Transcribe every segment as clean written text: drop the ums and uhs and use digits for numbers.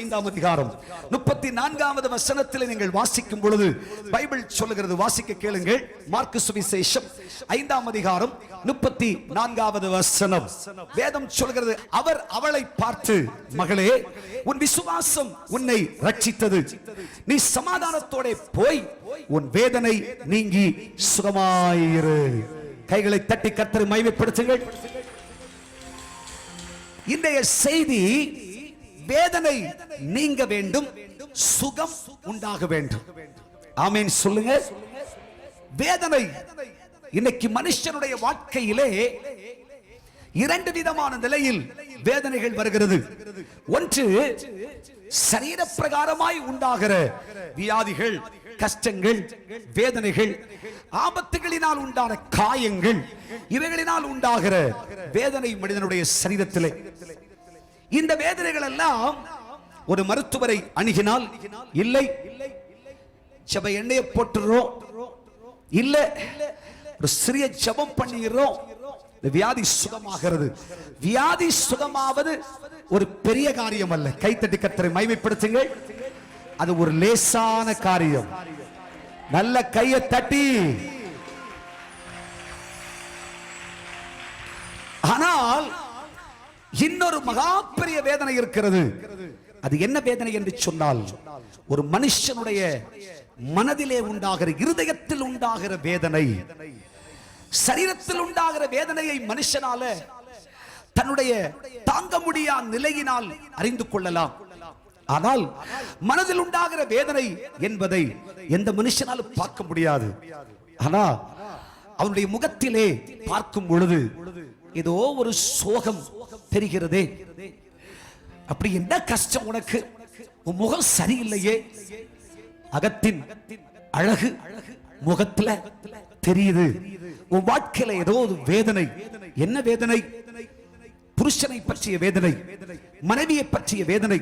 5ஆம் அதிகாரம் 34வது வசனத்தில் நீங்கள் வாசிக்கும் பொழுது பைபிள் சொல்லுகிறது, வாசிக்க கேளுங்கள். மார்க்கு சுவிசேஷம் 5ஆம் அதிகாரம் 34வது வசனம். வேதம் சொல்கிறது, அவர் அவளை பார்த்து, மகளே, உன் விசுவாசம் உன்னை ரட்சித்தது, நீ சமாதானத்தோட போய் உன் வேதனை நீங்கி சுகமாயிரு. கைகளை தட்டி கர்த்தரை மகிமைப்படுத்துங்கள். இன்றைய செய்தி, வேதனை நீங்க வேண்டும், சுகம் உண்டாக வேண்டும். ஆமென் சொல்லுங்க. வேதனை இன்னைக்கு மனுஷனுடைய வாழ்க்கையிலே இரண்டு விதமான நிலையில் வேதனைகள் வருகிறது. ஒன்று, சரீர பிரகாரமாய் உண்டாகிற வியாதிகள், கஷ்டங்கள், வேதனைகள், ஆபத்துகளினால் உண்டான காயங்கள், இவைகளினால் உண்டாகிற வேதனை மனிதனுடைய சரீரத்திலே. இந்த வேதனைகள் எல்லாம் ஒரு மருத்துவரை அணுகினால், இல்லை ஜெப எண்ணெயை போட்டுறோம், இல்ல ஒரு சிறிய ஜெபம் பண்ணிடுறோம், வியாதி சுகமாகிறது. வியாதி சுகமாவது ஒரு பெரிய காரியம் அல்ல. கைத்தட்டி கர்த்தரை மகிமைப்படுத்துங்கள். அது ஒரு லேசான காரியம். நல்ல கையை தட்டி. ஆனால் இன்னொரு மகா பெரிய வேதனை இருக்கிறது. அது என்ன வேதனை என்று சொன்னால், ஒரு மனுஷனுடைய மனதிலே உண்டாகிற, இருதயத்தில் உண்டாகிற வேதனை. சரீரத்தில் உண்டாகிற வேதனையை மனுஷனால தன்னுடைய தாங்க முடியாத நிலையினால் அறிந்து கொள்ளலாம். ஆனால் மனதில் உண்டாகிற வேதனை என்பதை எந்த மனுஷனாலும் பார்க்க முடியாது. ஆனா அவனுடைய முகத்திலே பார்க்கும் பொழுது ஏதோ ஒரு சோகம் தெரிகிறதே. அப்படி என்ன கஷ்டம் உனக்கு? உன் முகம் சரியில்லையே. அகத்தின் அழகு முகத்துல தெரியுது. உன் வாழ்க்கையில ஏதோ ஒரு வேதனை. என்ன வேதனை? புருஷனை பற்றிய வேதனை, மனைவியை பற்றிய வேதனை,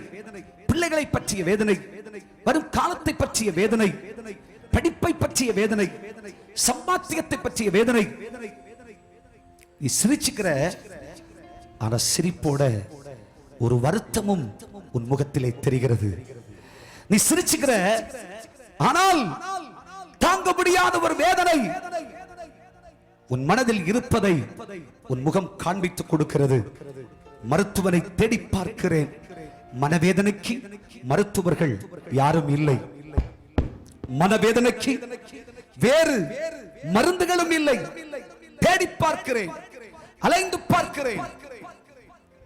பிள்ளைகளை பற்றிய வேதனை, வரும் காலத்தை பற்றிய வேதனை, படிப்பை பற்றிய வேதனை, சம்பாத்தியத்தை பற்றிய வேதனை. நீ சிரிச்சுக்கிற, ஆனா சிரிப்போட ஒரு வருத்தமும் உன் முகத்திலே தெரிகிறது. நீ சிரிச்சுக்கிற, ஆனால் தாங்க முடியாத ஒரு வேதனை உன் மனதில் இருப்பதை உன் முகம் காண்பித்துக் கொடுக்கிறது. மருத்துவனை தேடி பார்க்கிறேன், மனவேதனைக்கு மருத்துவர்கள் யாரும் இல்லை. மனவேதனைக்கு வேறு மருந்துகளும் இல்லை. தேடி பார்க்கிறேன், அலைந்து பார்க்கிறேன்.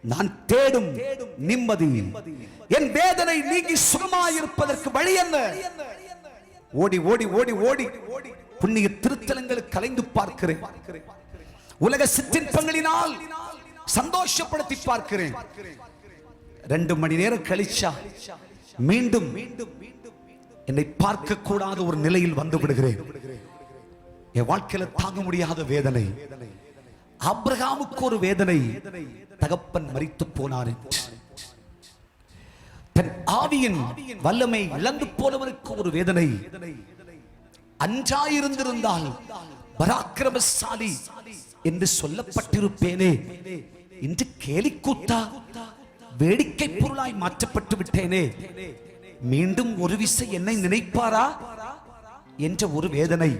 நான் தேடும் நிம்மதி, என் வேதனை நீங்கி சுகமாயிருப்பதற்கு வழி என்ன? ஓடி ஓடி ஓடி ஓடி புண்ணிய திருத்தலங்களுக்கு கலைந்து பார்க்கிறேன். உலக சிற்றின்பங்களினால் சந்தோஷப்படுத்தி பார்க்கிறேன். 2 மணி நேரம் கழிச்சா மீண்டும் என்னை பார்க்க கூடாத ஒரு நிலையில் வந்து விடுகிறேன். என் வாழ்க்கையில தாங்க முடியாத வேதனை. ஆபிரகாமுக்கு ஒரு வேதனை, தகப்பன் மரித்து போனார். தன் ஆவியின் வல்லமை இழந்து போனவருக்கு ஒரு வேதனை. அஞ்சாயிருந்திருந்தால் பராக்கிரமசாலி என்று சொல்லப்பட்டிருப்பேனே. இன்று கேலிக்கூத்தா, வேடிக்கை பொருளாய் மாற்றப்பட்டு விட்டேனே. மீண்டும் ஒரு விசை என்னை நினைப்பாரா என்ற ஒரு வேதனை.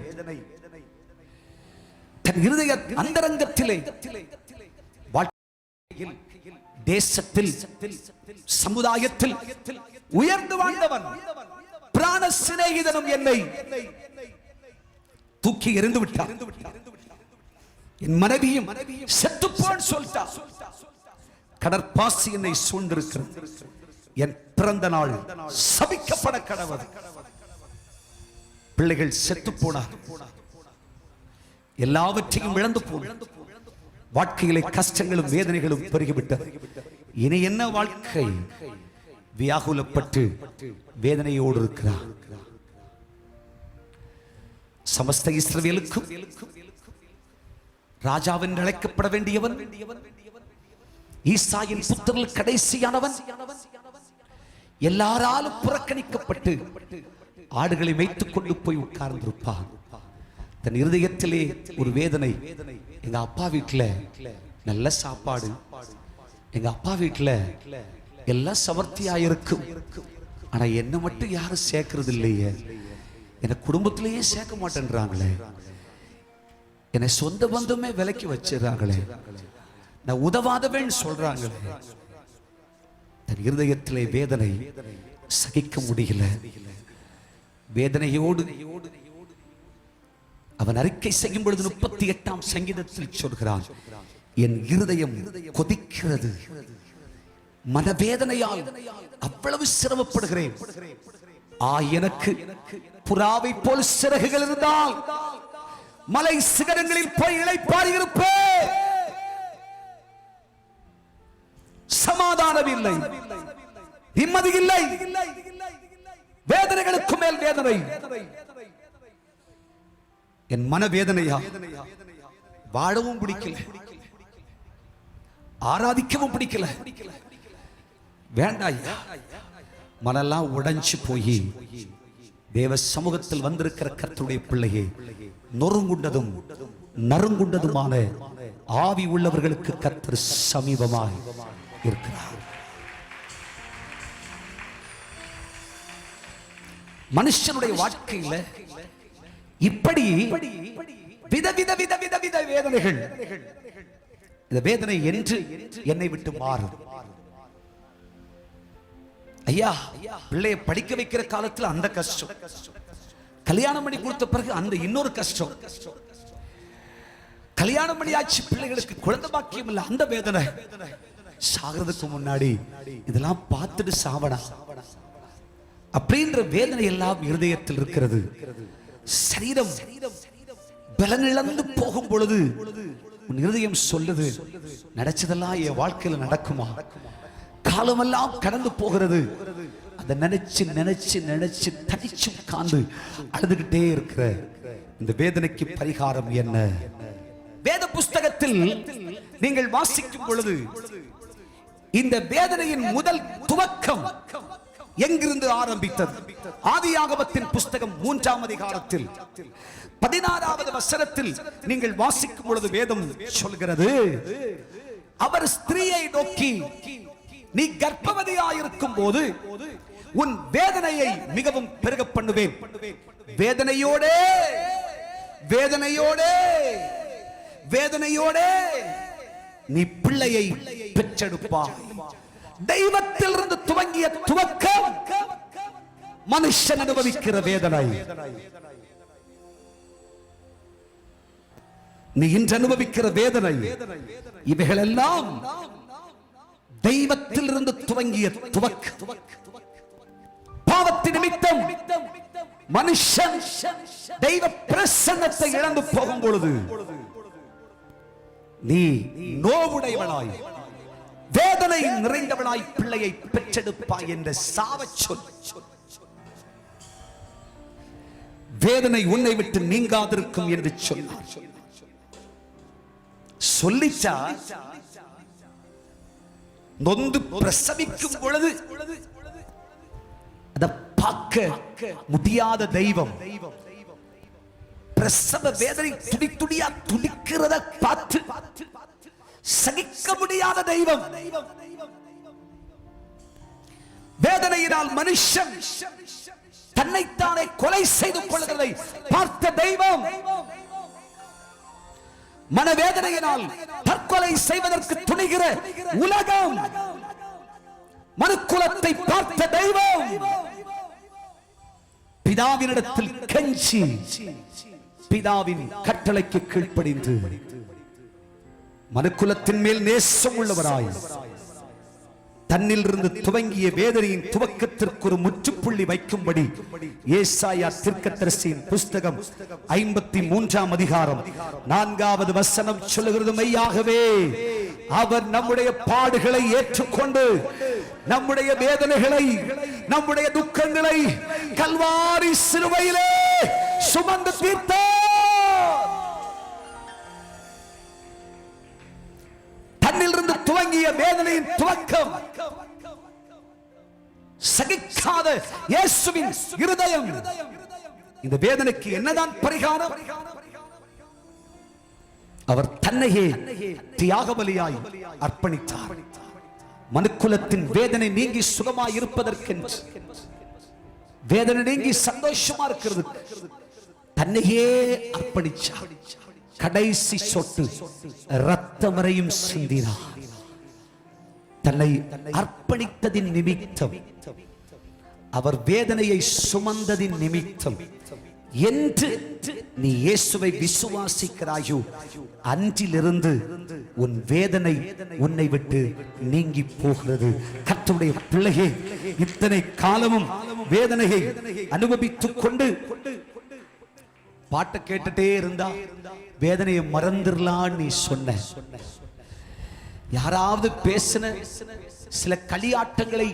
தன் இருதய அந்தரங்கத்திலே, வாழ்க்கையில், தேசத்தில், சமுதாயத்தில் உயர்ந்து வாழ்ந்தவன், பிராண சிநேகிதனும் என்னை தூக்கி எறிந்து விட்டார். என் மனைவியும் செத்துப்போன்னு சொல்லிட்டா. கடற்பாசி என்னை சூழ்ந்திருக்கிறது. என் பிறந்த நாள் சபிக்கப்பட கடவுள். பிள்ளைகள் செத்து போனார். எல்லாவற்றையும் இழந்து போன வாழ்க்கையிலே கஷ்டங்களும் வேதனைகளும் பெருகிவிட்டது. இனி என்ன வாழ்க்கை? வியாகுலப்பட்டு வேதனையோடு இருக்கிறார். சமஸ்த இஸ்ரவேலுக்கும் ராஜாவின் அழைக்கப்பட வேண்டியவன், ஈசாயின் புத்திரல் கடைசியானவன், எல்லாராலும் புறக்கணிக்கப்பட்டு ஆடுகளை வைத்துக் கொண்டு போய் உட்கார்ந்திருப்பான். தன் இருதயத்திலே ஒரு வேதனை. எங்க அப்பா வீட்டுல நல்ல சாப்பாடு, எங்க அப்பா வீட்டுல எல்லாம் சமர்த்தியா இருக்கும். ஆனா என்ன மட்டும் யாரும் சேர்க்கறது இல்லையே, என் குடும்பத்திலேயே சேர்க்க மாட்டேன்றாங்களே, என்னை சொந்த பந்தமே விலைக்கு வச்சிடறாங்களே, நான் உதவாதவன் சொல்றாங்களே. தன் இருதயத்திலே வேதனை சகிக்க முடியல. வேதனையோடு அவன் அறிக்கை செய்யும் பொழுது 38ஆம் சங்கீதத்தில் சொல்கிறான், என் இருதயம் கொதிக்கிறது, மனவேதனையால் அவ்வளவு சிரமப்படுகிறேன். எனக்கு புறாவை போல் சிறகுகள் இருந்தால் மலை சிகரங்களில் போய் இளைப்பாறி இருப்பேன். சமாதானம் இல்லை, நிம்மதி இல்லை, வேதனைகளுக்கு மேல் வேதனை. என் மனவேதனையா வாழவும் பிடிக்கல, ஆராதிக்கவும் பிடிக்கல. வேண்டாயா, மனெல்லாம் உடைஞ்சு போய் தேவ சமூகத்தில் வந்திருக்கிற கர்த்தருடைய பிள்ளையே, நொறுங்குண்டதும் நறுங்குண்டதுமான ஆவி உள்ளவர்களுக்கு கர்த்தர் சமீபமாய் இருக்கிறார். மனுஷனுடைய வாழ்க்கையில இப்படி விதவித விதவித வித வேதனைகள், இந்த வேதனை என்று என்னை விட்டு மாறும். ஐயா, பிள்ளைய படிக்க வைக்கிற காலத்துல அந்த கஷ்டம், கல்யாணம் பண்ணி கொடுத்த பிறகு அந்த இன்னொரு கஷ்டம், கல்யாணம் பண்ணி ஆச்சு பிள்ளைகளுக்கு குழந்தை பாக்கியம் இல்ல அந்த வேதனை, சாகிறதுக்கு முன்னாடி இதெல்லாம் பார்த்துட்டு சாவடா அப்படின்ற வேதனை எல்லாம் இருதயத்தில் இருக்கிறது. சரீரம் பலனிழந்து போகும் பொழுது உன் இருதயம் சொல்லுது, நடச்சதெல்லாம் என் வாழ்க்கையில நடக்குமா? காலமெல்லாம் கடந்து போகிறது. அதை நினைச்சு நினைச்சு நினைச்சு தனிச்சு உட்கார்ந்து அழுதுகிட்டே இருக்கிற இந்த வேதனைக்கு பரிகாரம் என்ன? வேத புஸ்தகத்தில் நீங்கள் வாசிக்கும் பொழுது இந்த வேதனையின் முதல் துவக்கம் எங்கிருந்து ஆரம்பித்தது? ஆதியாகமத்தின் புஸ்தகம் 3ஆம் அதிகாரத்தில் 16வது வசனத்தில் நீங்கள் வாசிக்கும் பொழுது வேதம் சொல்கிறது, அவர் ஸ்திரீயை நோக்கி, நீ கர்ப்பவதியாயிருக்கும் போது உன் வேதனையை மிகவும் பெருக பண்ணுவேன், வேதனையோடே வேதனையோடே வேதனையோடே நீ பிள்ளையை பெற்றெடுப்பாய். தெய்வத்தில் இருந்து துவங்கிய துவக்கம் மனுஷன் அனுபவிக்கிற வேதனை. நீ இன்று அனுபவிக்கிற வேதனை, இவைகள் எல்லாம் தெய்வத்தில் இருந்து துவங்கிய துவக்கம். பாவத்தின் நிமித்தம் மனுஷன் தெய்வ பிரசன்னத்தை இழந்து போகும் பொழுது நீ நோவுடையவனாய் வேதனை நிறைந்தவனாய் பிள்ளையை பெற்றெடுப்பாய் என்ற சாவச் சொல். வேதனை உன்னை விட்டு நீங்காதிருக்கும் என்று சொன்னார். சொல்லிச்சா நொந்து பிரசவிக்கும் பொழுது அதை பார்க்க முடியாத தெய்வம், பிரசவ வேதனை துடி துடியா துடிக்கிறத பார்த்து சகிக்க முடியாத தெய்வம், வேதனையினால் மனுஷன் தன்னைத்தானே கொலை செய்து கொள்கிறதை பார்த்த தெய்வம், மனவேதனையினால் தற்கொலை செய்வதற்கு துணிகிற உலகம், மனுக்குலத்தை பார்த்த தெய்வம் பிதாவினிடத்தில் கெஞ்சி பிதாவின் கட்டளைக்கு கீழ்ப்படிந்து மனுக்குலத்தின் மேல் நேசம் உள்ளவராய் தன்னில் இருந்து துவங்கிய வேதனையின் துவக்கத்திற்கு ஒரு முற்றுப்புள்ளி வைக்கும்படி ஏசாயா தீர்க்கதரிசியின் புஸ்தகம் 53ஆம் அதிகாரம் 4வது வசனம் சொல்லுகிறது, மெய்யாகவே அவர் நம்முடைய பாடுகளை ஏற்றுக்கொண்டு நம்முடைய வேதனைகளை நம்முடைய துக்கங்களை கல்வாரி சிலுவையிலே சுமந்து தீர்த்தார். தன்னிலிருந்து துவங்கிய வேதனையின் துவக்கம் சகிக்காத இயேசுவின் இருதயம். இந்த வேதனைக்கு என்னதான் பரிகாரம்? அவர் தன்னையே தியாக பலியாய் அர்ப்பணித்தார். மனுக்குலத்தின் வேதனை நீங்கி சுகமாய் இருப்பதற்கென்று, வேதனை நீங்கி சந்தோஷமா இருக்கிறது தன்னையே அர்ப்பணிச்சார். கடைசி சொட்டு ரத்தம் வரையும் சிந்தினார். தன்னை அர்ப்பணித்ததின் நிமித்தம், அவர் வேதனையை சுமந்ததின் நிமித்தம் என்று நீ இயேசுவை விசுவாசிக்கிறாயோ அன்றிலிருந்து உன் வேதனை உன்னை விட்டு நீங்கி போகிறது. கர்த்தருடைய பிள்ளையே, இத்தனை காலமும் வேதனையை அனுபவித்துக் கொண்டு பாட்டை கேட்டுட்டே இருந்தா வேதனையை மறந்துடலாம் நீ சொன்ன. யாராவது பேசின சில களியாட்டங்களை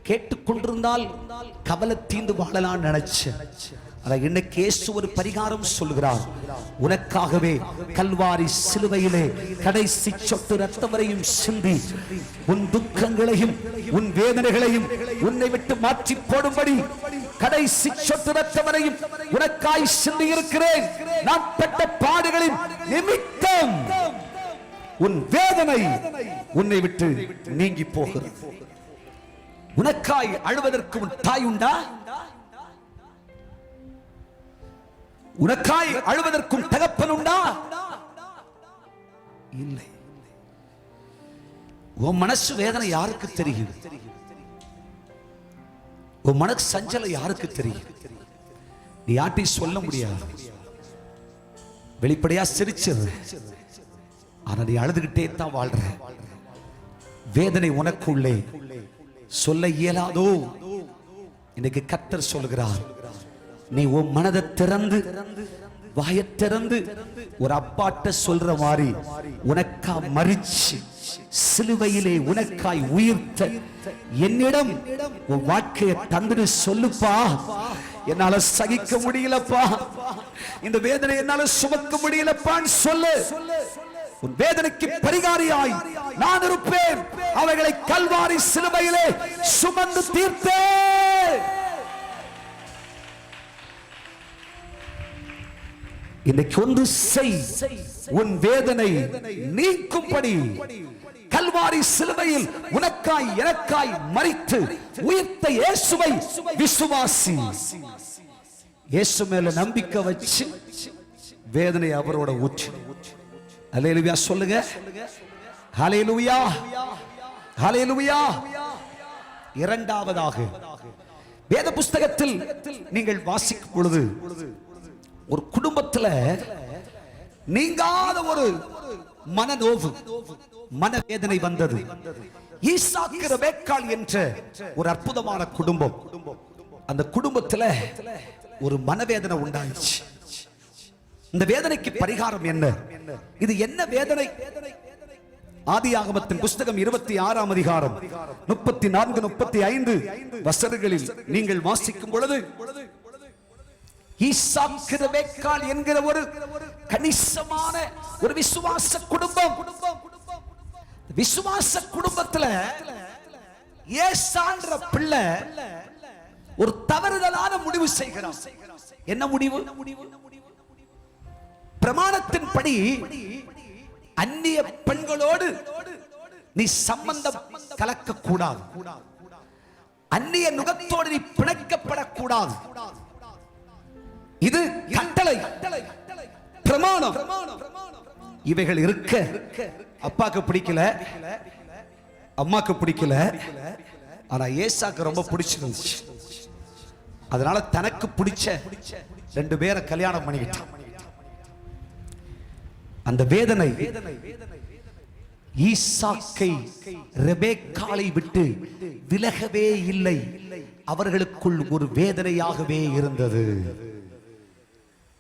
கேட்டுக்கொண்டிருந்தால் கவலை தீந்து வாழலாம் நினைச்ச. இன்னைக்கு இயேசு ஒரு பரிகாரம் சொல்கிறார். உனக்காகவே கல்வாரி சிலுவையிலே கடைசி சொட்டு ரத்தம் வரையும் சிந்தி உன் துக்கங்களையும் உன் வேதனைகளையும் உன்னை விட்டு மாற்றி போடும்படி கடைசி சொட்டு ரத்தம் வரையும் உனக்காய் சிந்தி இருக்கிறேன். நான் பட்ட பாடுகளின் நிமித்தம் உன் வேதனை உன்னை விட்டு நீங்கி போகிறது. உனக்காய் அழுவதற்கு உன் தாய் உண்டா? உனக்காய் அழுவதற்கும் தகப்பன் உண்டா? இல்லை. உன் மனசு வேதனை யாருக்கு தெரியும்? உன் மனசு சஞ்சலம் யாருக்கு தெரியும்? நீ யார்ட்டையும் சொல்ல முடியாது. வெளிப்படையா சிரிச்சிரு, ஆனா நீ அழுதுகிட்டே தான் வாழ்ற. வேதனை உனக்குள்ளே சொல்ல இயலாதோ? இன்னைக்கு கர்த்தர் சொல்லுகிறார், நீ உன் மனதை திறந்து வாயை திறந்து ஒரு அப்பாட்ட சொல்ற மாதிரி உனக்கா மரிச்சு சிலுவையிலே உனக்காய் உயிர்த்த என்னிடம் உன் வாழ்க்கையை தந்து சொல்லுப்பா. என்னால சகிக்க முடியலப்பா, இந்த வேதனை என்னால சுமக்க முடியலப்பான்னு சொல்லு. உன் வேதனைக்கு பரிகாரியாய் நான் இருப்பேன். அவைகளை கல்வாரி சிலுவையிலே சுமந்து தீர்த்தேன். இன்னைக்கு ஒன்று செய், உன் வேதனை நீக்கும்படி கல்வாரி சிலுவையில் உனக்காய் எனக்காய் மரித்து உயிர்த்த இயேசுவை விசுவாசி. இயேசு மேல நம்பிக்கை வச்சு வேதனை அவரோட ஊற்று. அல்லேலூயா சொல்லுங்க. ஹல்லேலூயா, ஹல்லேலூயா. இரண்டாவதாக வேத புஸ்தகத்தில் நீங்கள் வாசிக்கும் பொழுது ஒரு குடும்பத்தில் நீங்காத ஒரு மனநோவு, மனவேதனை வந்தது. ஈசாக்கு ரெபெக்காள் என்ற ஒரு அற்புதமான குடும்பம். அந்த குடும்பத்தில் ஒரு மனவேதனை உண்டாயிடுச்சு. இந்த வேதனைக்கு பரிகாரம் என்ன? இது என்ன வேதனை? ஆதியாகமத்தின் புஸ்தகம் 26ஆம் அதிகாரம் 34, 35 வசனங்களில் நீங்கள் வாசிக்கும் பொழுது ஈசாக்கு ரெபெக்காள் என்கிற ஒரு கணிசமான ஒரு விசுவாச குடும்பம். விசுவாச குடும்பத்தில் ஏசான்ற பிள்ளை ஒரு தவறுதலான முடிவு செய்கிறான். என்ன முடிவு? பிரமாணத்தின்படி அந்நிய பெண்களோடு நீ சம்பந்தம் கலக்க கூடாது, அந்நிய நுகத்தோடு நீ பிணைக்கப்படக்கூடாது. இது கட்டளை, பிரமாணம். இவைகள் இருக்க அப்பாக்கு பிடிக்கல, அம்மாக்கு பிடிக்கல, ஆனா ஏசாக்கு ரொம்ப பிடிச்சிருந்துச்சு. அதனால தனக்கு பிடிச்ச 2 பேரை கல்யாணம் பண்ணிக்கிட்டான். அந்த வேதனை ஈசாக்கை ரெபெக்காளை விட்டு விலகவே இல்லை. அவர்களுக்குள் ஒரு வேதனையாகவே இருந்தது.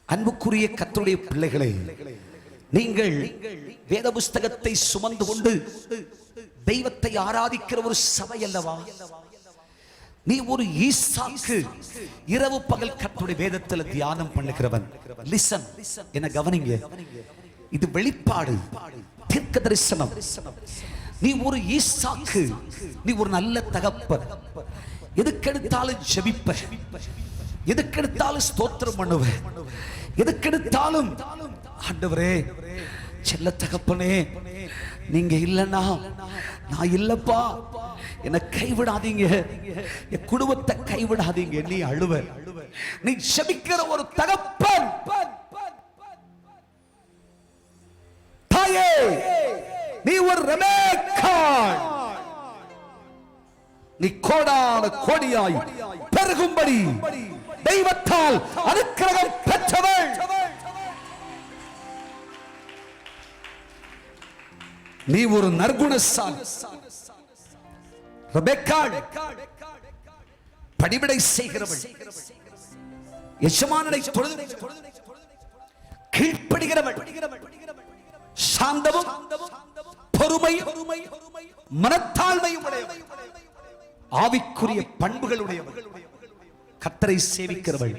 அன்புக்குரிய கர்த்தருடைய பிள்ளைகளே, நீங்கள் வேத புஸ்தகத்தை சுமந்து கொண்டு தெய்வத்தை ஆராதிக்கிற ஒரு சபை அல்லவா? நீ ஒரு ஈசாக்கு இரவு பகல் கர்த்தருடைய வேதத்தில் தியானம் பண்ணுகிறவன். லிசன், என்ன கவனிங்க. இது வெளிப்பாடு, தீர்க்க தரிசனம். நீ ஒரு ஈசாக்கு, நீ ஒரு நல்ல தகப்பன். எதுக்கெடுத்தாலும் ஜெபிப்ப, எதுக்கெடுத்தாலும் ஸ்தோத்திரம் பண்ணுவ, எதுக்கெடுத்தாலும் ஆண்டவரே செல்ல தகப்பனே நீங்க இல்லைன்னா நான் இல்லப்பா, என்னை கைவிடாதீங்க, என் குடும்பத்தை கைவிடாதீங்க. நீ அழுவ, நீ ஜெபிக்கிற ஒரு தகப்பன், தாயே நீ ஒரு ரெபெக்கா, நீ கோடான கோடியாய் பெருகும்படி தெய்வத்தால் அனுக்கிரகம் பெற்றவள். நீ ஒரு நற்குணசாலி ரெபெக்கா, பணிவிடை செய்கிறவள், எஜமானனை தொழுது கீழ்ப்படுகிறவள், சாந்தமும் பொறுமையும் மனத்தாழ்மையும் உடையவள், ஆவிக்குரிய பண்புகள் உடையவள், கர்த்தரை சேவிக்கிறவள்.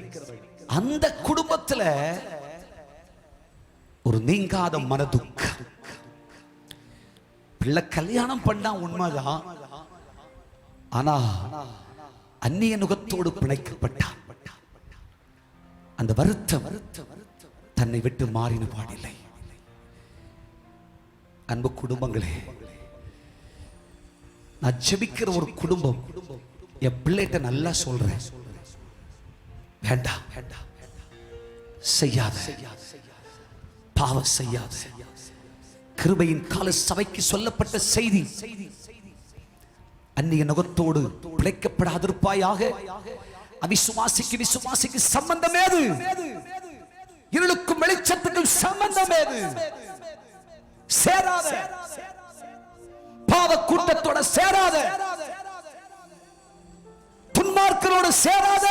அந்த குடும்பத்துல ஒரு நீங்காத மனதுக்கம். பிள்ளை கல்யாணம் பண்ணா உண்மைதான், ஆனா அந்நிய நுகத்தோடு பிணைக்கப்பட்டான். அந்த வருத்தம் தன்னை விட்டு மாறின பாடில்லை. அன்பு குடும்பங்களே, நான் ஜெபிக்கிற ஒரு குடும்பம், என் பிள்ளைகிட்ட நல்லா சொல்றேன், வேண்டாம் செய்யாத, பாவம் செய்யாத. கிருபையின் கால சபைக்கு சொல்லப்பட்ட செய்தி, அந்நிய நுகத்தோடு பிழைக்கப்படாதிருப்பாயாக. அவிசுவாசிக்கு விசுவாசிக்கு சம்பந்தம் ஏது? இருளுக்கும் வெளிச்சத்துக்கும் சம்பந்தம் ஏது? சேராத, பாவ கூட்டத்தோட சேராத, துன்மார்க்கரோடு சேராத.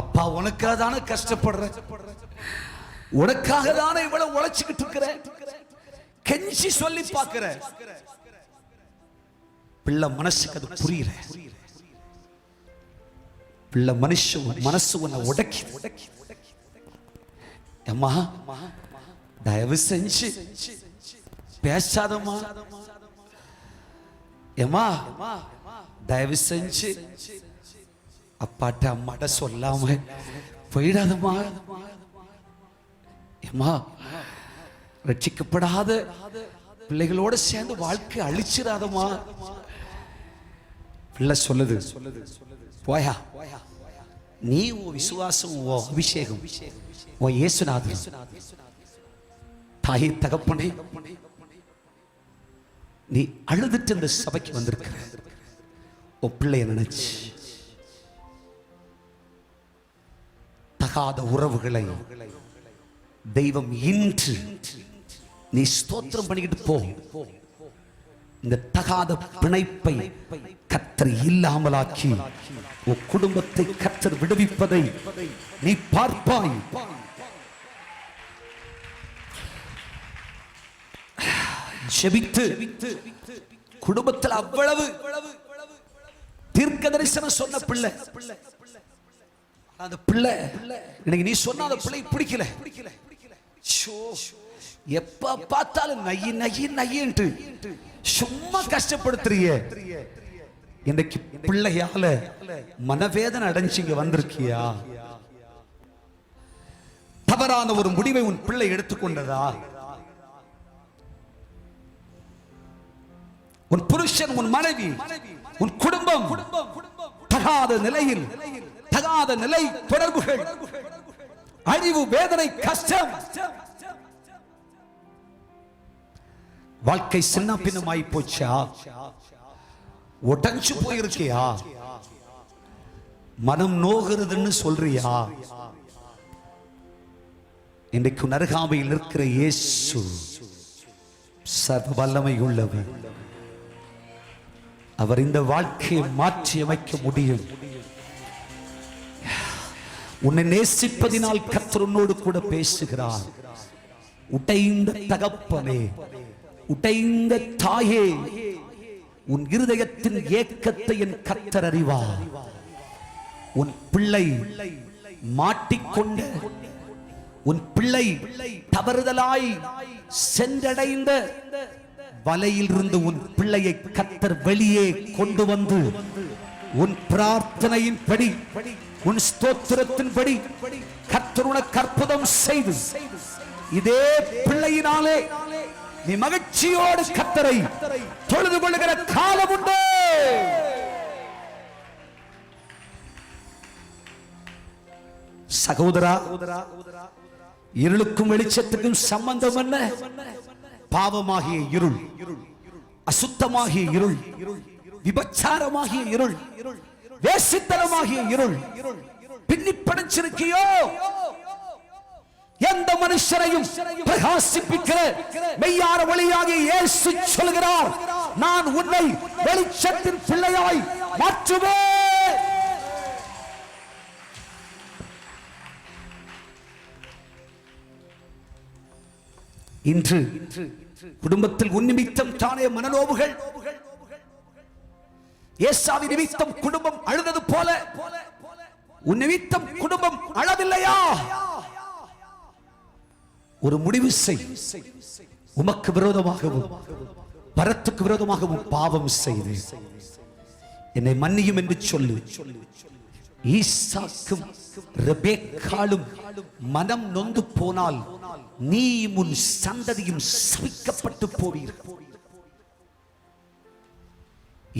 அப்பா உனக்காக தானே கஷ்டப்படுற, உனக்காக தானே இவ்வளவு உழைச்சுக்கிட்டு இருக்கிற, கெஞ்சி சொல்லி பார்க்கிற. பிள்ளை மனசுக்கு அது புரியல. பிள்ளை மனசு உன்னை உடைக்கி, அம்மா தயவு செஞ்சு பேசாதம்மா, ஏமா தயவு செஞ்சு அப்பாட்ட அம்மாட்ட சொல்லாம போயிடாதம்மா, ஏமா ரட்சிக்கப்படாத பிள்ளைகளோட சேர்ந்து வாழ்க்கை அழிச்சிடாதம்மா. பிள்ளை சொல்லுது, போயா நீ உன் விசுவாசம், உன் அபிஷேகம், உன் இயேசுநாதர், தாயே தகப்பனே, நீ அழுதுட்டு இந்த சபைக்கு வந்திருக்க. உன் பிள்ளைய நினைச்சு தகாத உறவுகளை தெய்வம் இன்று நீ ஸ்தோத்திரம் பண்ணிக்கிட்டு போ. இந்த தகாத பிணைப்பை கர்த்தர் இல்லாமலாக்கி உன் குடும்பத்தை கர்த்தர் விடுவிப்பதை நீ பார்ப்பாய். ஜெபித்து குடும்பத்தில் அவ்வளவு தீர்க்க தரிசனம் சொன்ன பிள்ளை, அந்த பிள்ளை எனக்கு நீ சொன்ன அந்த பிள்ளை பிடிக்கல. எப்ப பார்த்தாலும் நையி நையி நையின்ட்டு சும்மா கஷ்டப்படுத்துறிய. இன்னைக்கு பிள்ளையால மனவேதனை அடைஞ்சிங்க வந்திருக்கியா? தவறான ஒரு முடிவை உன் பிள்ளை எடுத்துக்கொண்டதா? உன் புருஷன், உன் மனைவி, உன் குடும்பம் தகாத நிலையில், தகாத நிலை, தொடர்புகள், அழிவு, வேதனை, கஷ்டம், வாழ்க்கை சின்ன பின்னமாய் போச்சா? உடைஞ்சு போயிருக்கியா? மனம் நோகிறதுன்னு சொல்றியா? இன்றைக்கு நரகாமையில் இருக்கிற இயேசு சர்வ வல்லமை உள்ளவர். அவர் இந்த வாழ்க்கையை மாற்றி அமைக்க முடியும். உன்னை நேசிப்பதினால் கர்த்தர் உன்னோடு கூட பேசுகிறார். உடைந்த தகப்பனே, உடைந்த தாயே, உன் இருதயத்தின் ஏக்கத்தை என் கர்த்தர் அறிவார். உன் பிள்ளை மாட்டிக்கொண்ட, உன் பிள்ளை தவறுதலாய் சென்றடைந்த வலையில் இருந்து உன் பிள்ளையை கர்த்தர் வெளியே கொண்டு வந்து உன் பிரார்த்தனையின்படி உன் ஸ்தோத்திரத்தின்படி கர்த்தர் உனக்கு அற்புதம் செய்து இதே பிள்ளையினாலே நீ மகிழ்ச்சியோடு கர்த்தரை தொழுது கொள்ளுகிற காலம் உண்டு. சகோதரா, இருளுக்கும் வெளிச்சத்துக்கும் சம்பந்தம் என்ன? பாவமாகிய இருள், அசுத்தமாகிய இருள், விபச்சாரமாகிய இருள், வேசித்தனமாகிய இருள் பின்னி படைச்சிருக்கியோ? எந்த மனுஷரையும் பிரகாசிப்பிக்கிற மெய்யான ஒளியாகிய இயேசு சொல்கிறார், நான் உன்னை வெளிச்சத்தின் பிள்ளையாய் மாற்றுவேன். இன்று குடும்பத்தில் உன் நிமித்தம் தானே மனநோவுகள், ஏசாவின் நிமித்தம் குடும்பம் அழுதது போல உன் நிமித்தம் குடும்பம் அழவில்லையா? ஒரு முடிவு செய். உமக்கு விரோதமாகவும் பரத்துக்கு விரோதமாகவும் பாவம் செய்து என்னை மன்னியும் என்று சொல்லு. ஈசாக்கும் ரெபெக்காளும் மனம் நொந்து போனால் நீ உன் சந்ததியும் சபிக்கப்பட்டு போவீர்கள்.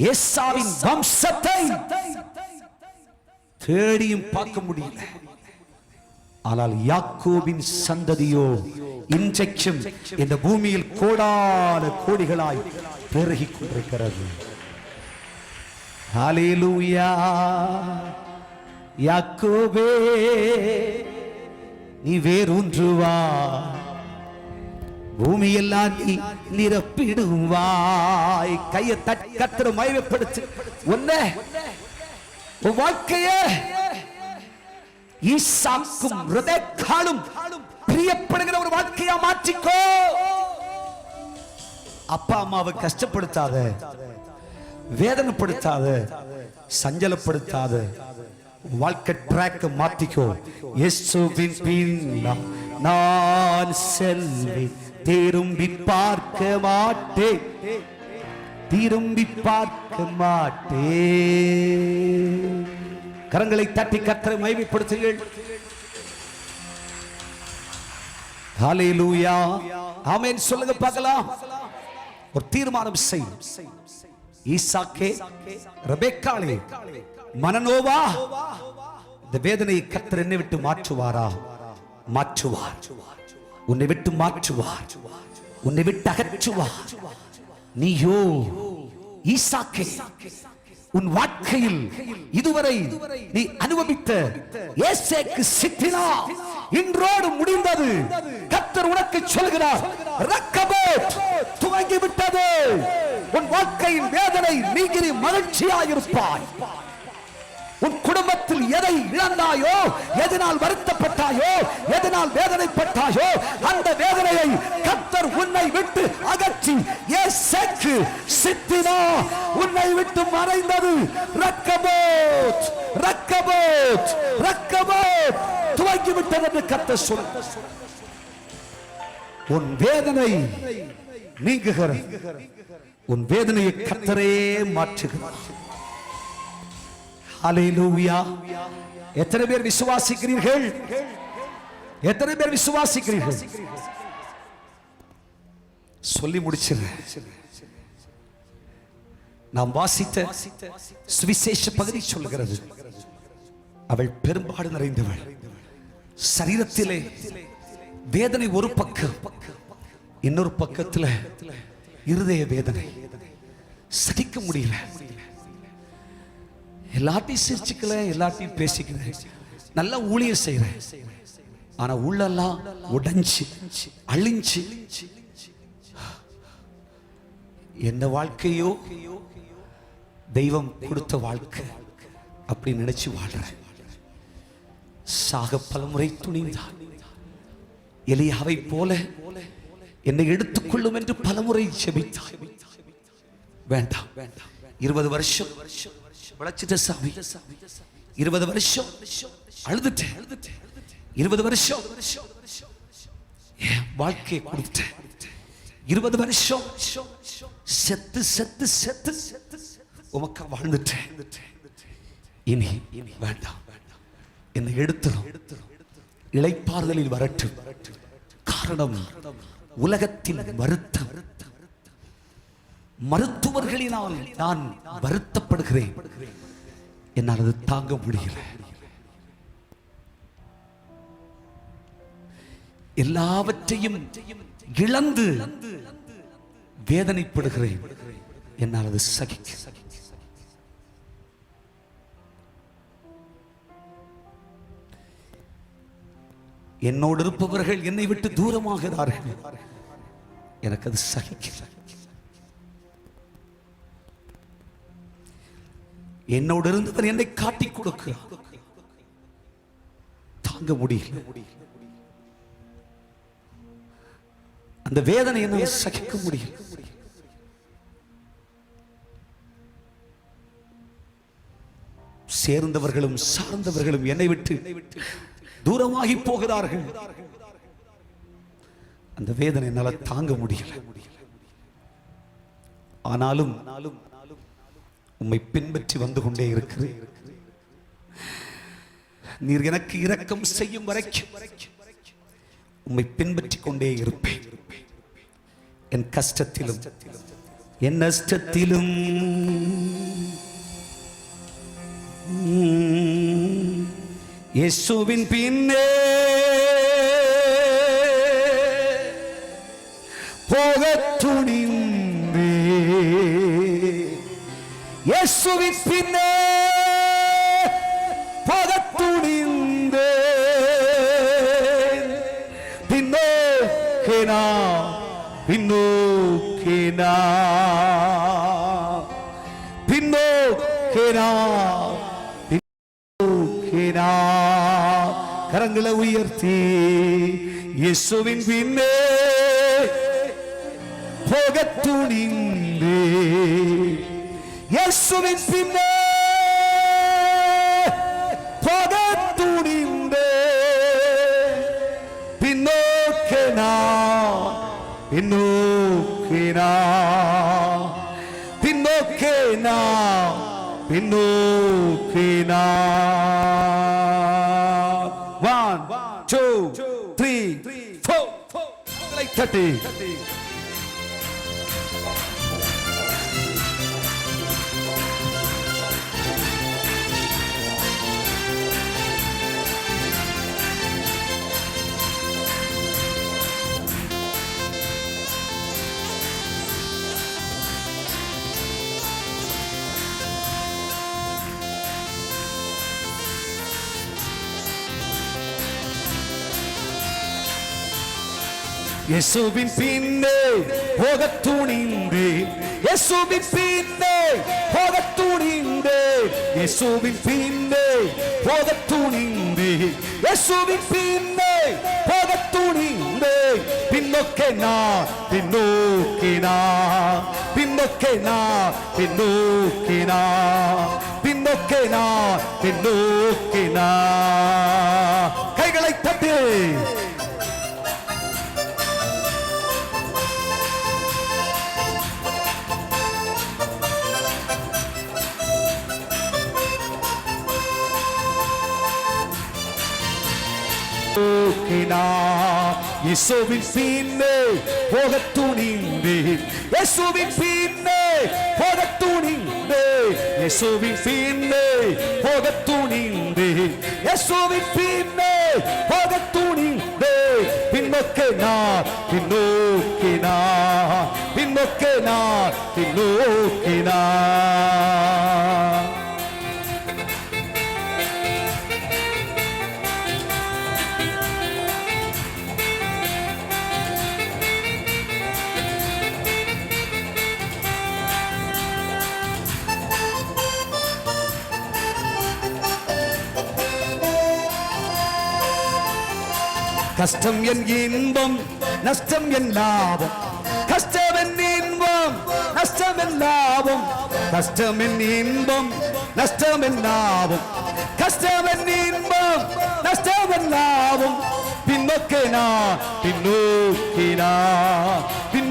ஏசாவின் வம்சத்தை தேடியும் பார்க்க முடியல. ஆனால் யாக்கோபின் சந்ததியோ இன்றைக்கும் இந்த பூமியில் கோடான கோடிகளாய் பெருகிக் கொண்டிருக்கிறது. ஹல்லேலூயா. யாக்கோபே, நீ வேரூன்றுவா, பூமியெல்லாம் நீ நிரப்பிடுவாய். கையை கர்த்தரை மகிமைப்படுத்து. உன் வாழ்க்கையே ஈசாக்கும் ரெபெக்காளும் பிரியப்படுகிற ஒரு வாழ்க்கையா மாற்றிக்கோ. அப்பா அம்மாவை கஷ்டப்படுத்தாத, வேதனைப்படுத்தாத, சஞ்சலப்படுத்தாத. வாழ்க்கை ட்ராக் மாற்றிக்கோ. இயேசுவின் பின்னால் நான் செல்வேன், திரும்பி பார்க்க மாட்டேன், திரும்பி பார்க்க மாட்டேன். கரங்களை தட்டி கர்த்தரை மகிமைப்படுத்துங்கள். ஹல்லேலூயா. ஆமென் சொல்லுங்க பார்க்கலாம். ஒரு தீர்மானம் செய். ஈசாக்கே, ரெபெக்காளே, மனநோவா, இந்த வேதனையை கர்த்தர் என்னை விட்டு மாற்றுவாரா? மாற்றுவார். உன்னை விட்டு மாற்றுவார், உன்னை விட்டு அகற்றுவார். நீயோ ஈசாக்கே, உன் வாழ்க்கையில் இதுவரை நீ அனுபவித்த ஏசேக்கு சித்தினா இன்றோடு முடிந்தது. கர்த்தர் உனக்கு சொல்கிறார், ரக்கபோத் துவங்கி விட்டது. உன் வாழ்க்கையின் வேதனை நீங்கி மகிழ்ச்சியாயிருப்பாய். உன் குடும்பத்தில் எதை இழந்தாயோ, எதனால் வருத்தப்பட்டாயோ, எதனால் வேதனைப்பட்டாயோ, அந்த வேதனையை கர்த்தர் உன்னை விட்டு அகற்றி ஏசேக்கு சித்தினா உன்னை விட்டு மறைந்தது. ரக்கபோத், ரக்கபோத், ரக்கபோத் துவங்கி விட்டது என்று கர்த்தர் சொல்கிறார். உன் வேதனை நீங்குகிறது. உன் வேதனையை கர்த்தரே மாற்றுகிறார். ஹல்லேலூயா. எத்தனை பேர் விசுவாசிக்கிறீர்கள்? எத்தனை பேர் விசுவாசிக்கிறீர்கள்? சொல்லி முடிச்சிருக்கேன். நாம் வாசித்த சுவிசேஷ பகுதி சொல்கிறது, அவள் பெரும்பாடு நிறைந்தவள். சரீரத்திலே வேதனை ஒரு பக்கம், இன்னொரு பக்கத்துல இருதய வேதனை. சகிக்க முடியல. எல்லாத்தையும் சிரிச்சுக்கல, எல்லாத்தையும் பேசிக்கிறேன், நல்லா ஊழியம் செய்யறேன். ஆனா உள்ளெல்லாம் உடைஞ்சு அழிஞ்சு, என்ன வாழ்க்கையோ தெய்வம் கொடுத்த வாழ்க்கை அப்படி நினைச்சு வாழ்றேன். சாக பலமுறை துணிந்தான். எலியாவை போல என்னை எடுத்துக்கொள்ளும் என்று பலமுறை ஜெபித்தான். வேண்டாம், 20 வருஷம் உழைச்சிட்ட சாமி, 20 வருஷம் அழுதுட்டேன், 20 வருஷம் வாழ்க்கையை கொடுத்தேன், 20 வருஷம் செத்து செத்து செத்து உமக்கா வாழ்ந்துட்டேன். இனி வேண்டாம், என்னை எடுத்துரும், இளைப்பாறுதலில் வரட்டும். காரணம் உலகத்தின் வருத்தம். மருத்துவர்களினால் நான் வருத்தப்படுகிறேன், என்னால் அது தாங்க முடியல. எல்லாவற்றையும் இழந்து வேதனைப்படுகிறேன், என்னால் அது சகிக்க. என்னோடு இருப்பவர்கள் என்னை விட்டு தூரமாகிறார்கள், எனக்கு அது சகிக்க. என்னோடு இருந்தவர் என்னை காட்டி கொடுக்கிறார், தாங்க முடியல. அந்த வேதனை என்னால் சகிக்க முடியல. சேர்ந்தவர்களும் சார்ந்தவர்களும் என்னை விட்டு தூரமாகி போகிறார்கள், அந்த வேதனை என்னால் தாங்க முடியல. ஆனாலும் உம்மை பின்பற்றி வந்து கொண்டே இருக்கிறேன். நீர் எனக்கு இரக்கம் செய்யும் வரைக்கும் உம்மை பின்பற்றி கொண்டே இருப்பேன். என் கஷ்டத்திலும் என் நஷ்டத்திலும் இயேசுவின் பின்னே போகத் துணிந்தேன். இயேசுவின் பின்னே போகத் துணிந்தேன். பின்னோக்கினா பின்னோக்கினா பின்னோக்கினா பின்னோக்கினா கரங்களை உயர்த்தி இயேசுவின் பின்னே போகத் துணிந்தேன். இயேசுவின் பின்னே போகத் துணிந்தேன். பின்னோக்கினா பின்னோக்கினா பின்னோக்கினா பின்னோக்கினா. 1 2 3 4 30. இயேசுவின் பின்னே போகத் துணிந்தேன். இயேசுவின் பின்னே போகத் துணிந்தேன். இயேசுவின் பின்னே போகத் துணிந்தேன். இயேசுவின் பின்னே போகத் துணிந்தேன். பின்னோக்கினா பின்னோக்கினா பின்னோக்கினா பின்னோக்கினா பின்னோக்கினா பின்னோக்கினா. கைகளை தட்டு. இயேசுவின் பின்னே போகத் துணிந்தேன். இயேசுவின் பின்னே போகத் துணிந்தேன். இயேசுவின் பின்னே போகத் துணிந்தேன். இயேசுவின் பின்னே போகத் துணிந்தேன். பின்னோக்கினா பின்னோக்கினா பின்னோக்கினா பின்னோக்கினா. கஷ்டம் என் இன்பம், நஷ்டம் என் லாபம். கஷ்டம் என் இன்பம், நஷ்டம் என் லாபம். கஷ்டம் என் இன்பம், நஷ்டம் என் லாபம். கஷ்டம் என் இன்பம், நஷ்டம் என் லாபம். பின்னோக்கினா பின்னோக்கினா பின்னோக்கினா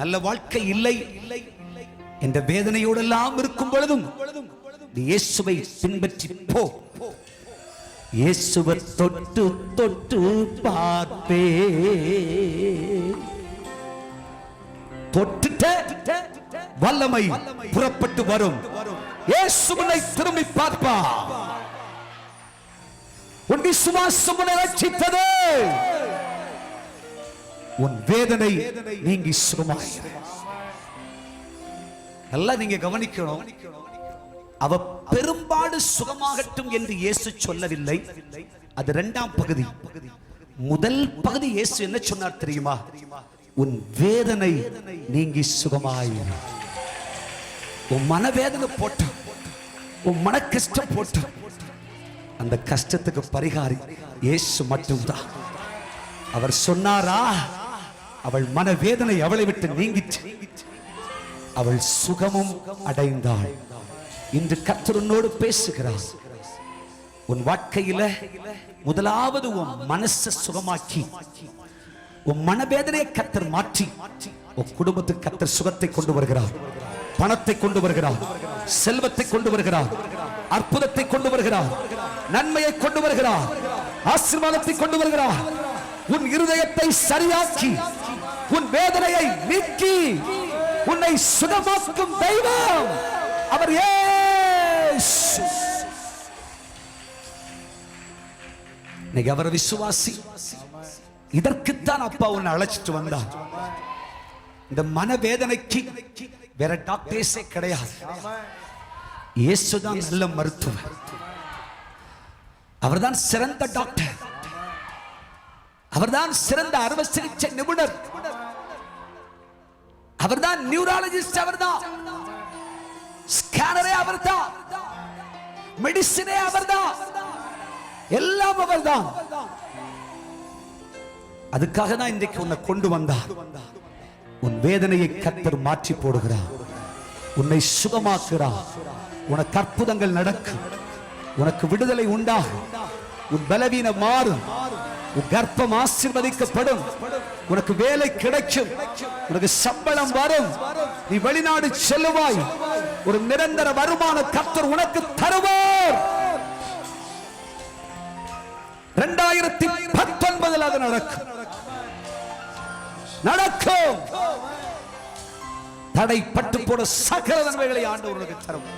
நல்ல வாழ்க்கை இல்லை என்ற வேதனையோடெல்லாம் இருக்கும் பொழுதும் இயேசுவை பின்பற்றி போ. இயேசுவை தொட்டு தொட்டு பார்ப்பே. தொட்டுட்ட வல்லமை புறப்பட்டு வரும். இயேசுவை திரும்பி பார்ப்பா. உன் விசுவாசம் உன்னை ரட்சித்தது. உன் வேதனை நீங்கி சுகமாயிரு. நல்லா நீங்க கவனிக்கணும். அவ பெரும்பாடு சுகமாகட்டும் என்று இயேசு சொல்லவில்லை. அது இரண்டாம் பகுதி. முதல் பகுதி இயேசு என்ன சொன்னார் தெரியுமா? உன் வேதனை நீங்கி சுகமாயிரு. உன் மனவேதனை போட்ட, உன் மன கஷ்டம் போட்ட, அந்த கஷ்டத்துக்கு பரிகாரி இயேசு மட்டும்தான். அவர் சொன்னாரா, அவள் மனவேதனை அவளை விட்டு நீங்கிச்சு, அவள் சுகமும் அடைந்தாள். இன்று கர்த்தர் உன்னோடு பேசுகிறார். உன் வாழ்க்கையில முதலாவது உன் மனசை சுகமாக்கி, உன் மனவேதனையை கர்த்தர் மாற்றி, உன் குடும்பத்துக்கு கர்த்தர் சுகத்தை கொண்டு வருகிறார், பணத்தை கொண்டு வருகிறார், செல்வத்தை கொண்டு வருகிறார், அற்புதத்தை கொண்டு வருகிறார், நன்மையை கொண்டு வருகிறார், ஆசீர்வாதத்தை கொண்டு வருகிறார். உன் இருதயத்தை சரியாக்கி, உன் வேதனையை நீக்கி, உன்னை சுகமாக்கும் தெய்வம் அவர் இயேசு. நீங்க அவரை விசுவாசி. இதற்குத்தான் அப்பா உன்னை அழைச்சிட்டு வந்தார். இந்த மனவேதனைக்கு வேற டாக்டர்ஸே கிடையாது. இயேசுதான் நல்ல மருத்துவர். அவர்தான் சிறந்த டாக்டர். அவர்தான் சிறந்த அறுவை சிகிச்சை நிபுணர். அவர்தான் நியூராலஜிஸ்ட். அவர்தான் ஸ்கேனரே. அவர்தான் மெடிசினே. அவர்தான் எல்லாம். அவர்தான். அதுக்காக தான் இன்றைக்கு உன்னை கொண்டு வந்தார். உன் வேதனையை கர்த்தர் மாற்றி போடுகிறார். உன்னை சுகமாக்குகிறார். உனக்கு அற்புதங்கள் நடக்கும். உனக்கு விடுதலை உண்டாகும். உன் பலவீனம் மாறும். உன் கர்ப்பம் ஆசீர்வதிக்கப்படும். உனக்கு வேலை கிடைக்கும். உனக்கு சம்பளம் வரும். நீ வெளிநாடு செல்லுவாய். ஒரு நிரந்தர வருமான கர்த்தர் உனக்கு தருவார். 2019 அது நடக்கும். நடக்கும். தடைப்பட்டு போட சகல நன்மைகளை ஆண்டவர் உனக்கு தரும்.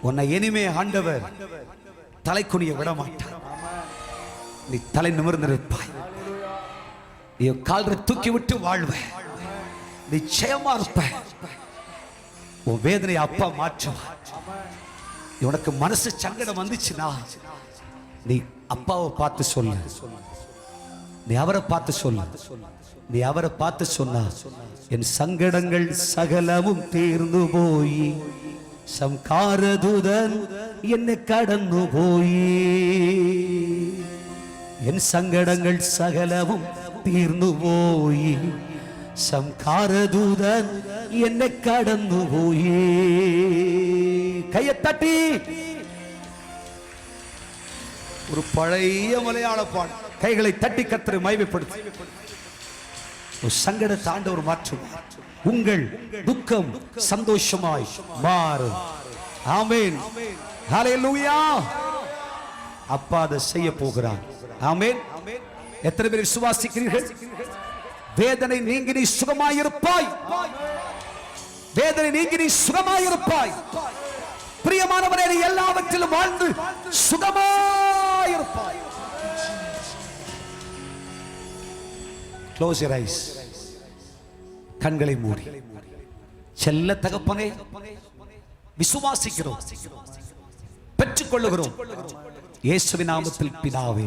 உன்னை இனிமே ஆண்டவர் தலை குனிய விட மாட்டார். நீ தலை நிமிர்ந்திருப்பாய். நீ கால்களை தூக்கி விட்டு வாழ்வ. நீ ஜெயமா இருப்ப. உன் வேதனை அப்பா மாற்றுவார். உனக்கு மனசு சங்கடம் வந்துச்சுன்னா நீ அப்பாவை பார்த்து சொல்லு. நீ அவரை பார்த்து சொல்லு. நீ அவரை பார்த்து சொன்னா, என் சங்கடங்கள் சகலமும் தீர்ந்து போய் சம்காரதுதன் என்னை கடந்து போய், என் சங்கடங்கள் சகலமும் தீர்ந்து போய் சம்காரதுதன் என்னை கடந்து போய். கையை தட்டி ஒரு பழைய மலையாள பாடல். கைகளை தட்டி கர்த்தரை மகிமைப்படுத்தி ஒரு சங்கடத்தை ஆண்டவர் மாற்றும். உங்கள் துக்கம் சந்தோஷமாய் மாறும். ஆமென். ஹல்லேலூயா. அப்பா அதை செய்ய போகிறார். ஆமென். எத்தனை பேர் விசுவாசிக்கிறீர்கள்? வேதனை நீங்கி நீ சுகமாயிருப்பாய். வேதனை நீங்கி நீ சுகமாயிருப்பாய். பிரியமானவரே, நீ எல்லாவற்றிலும் வாழ்ந்து சுகமாயிருப்பாய். Close your eyes. கண்களை மூடி. செல்ல தகப்பனே, விசுவாசிக்கிறோம், பெற்றுக்கொள்ளுகிறோம். இயேசுவின் நாமத்தில் பிதாவே.